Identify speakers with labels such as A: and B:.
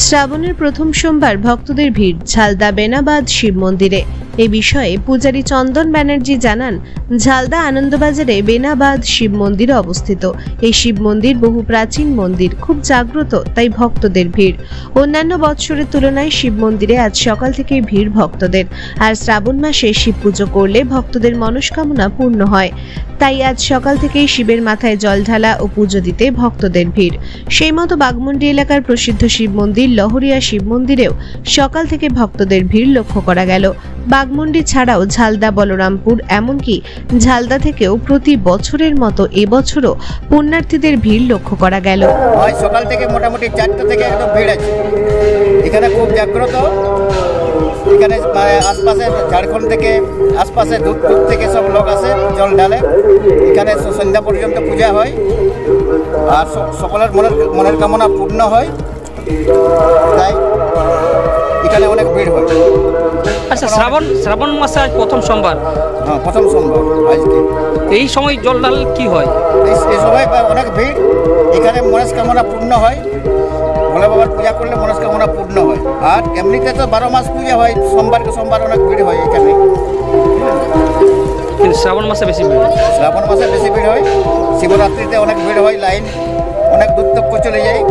A: শ্রাবণের প্রথম সোমবার ভক্তদের ভিড় ঝালদা বেনাবাদ শিব মন্দিরে। এ বিষয়ে পূজারী চন্দন ব্যানার্জি জানান, ঝালদা আনন্দবাজারে বেনাবাদ শিব মন্দির অবস্থিত। এই শিব মন্দির বহু প্রাচীন মন্দির, খুব জাগ্রত, তাই ভক্তদের ভিড়। অন্যান্য বৎসরের তুলনায় শিব মন্দিরে আজ সকাল থেকেই ভিড় ভক্তদের। আর শ্রাবণ মাসে শিব পুজো করলে ভক্তদের মনস্কামনা পূর্ণ হয়, তাই আজ সকাল থেকেই শিবের মাথায় জল ঢালা ও পুজো দিতে ভক্তদের ভিড়। সেই মতো বাগমুন্ডি এলাকার প্রসিদ্ধ শিব মন্দির লহরিয়া শিব মন্দিরেও সকাল থেকে ভক্তদের ভিড় লক্ষ্য করা গেল। বাগমুন্ডি ছাড়াও ঝালদা, বলরামপুর, এমনকি ঝালদা থেকেও প্রতি বছরের মতো এবছরও পুণ্যার্থীদের ভিড় লক্ষ্য করা গেল।
B: সকাল থেকে মোটামুটি 4টা থেকে একদম ভিড় আছে, এখানে খুব জাগ্রত। এখানে আশপাশে ঝাড়খণ্ড থেকে, আশপাশে দূর দূর থেকে সব লোক আসে জল ঢালে। এখানে সন্ধ্যা পর্যন্ত পূজা হয় আর সকলের মনের কামনা পূর্ণ হয়, তাই এখানে অনেক ভিড় হয়।
C: আচ্ছা, শ্রাবণ মাসে আজ প্রথম সোমবার।
B: হ্যাঁ, প্রথম সোমবার আজকে।
C: এই সময় জল ঢাল কি হয়?
B: এই সময় অনেক ভিড়, এখানে মনস্কামনা পূর্ণ হয়। ভোলে বাবার পূজা করলে মনস্কামনা পূর্ণ হয়। আর এমনিতে তো 12 মাস পূজা হয়, সোমবারকে সোমবার অনেক ভিড় হয় এখানে।
C: কিন্তু শ্রাবণ মাসে বেশি ভিড় হয়।
B: শ্রাবণ মাসে বেশি ভিড় হয়, শিবরাত্রিতে অনেক ভিড় হয়, লাইন অনেক দূর তক চলে যায়।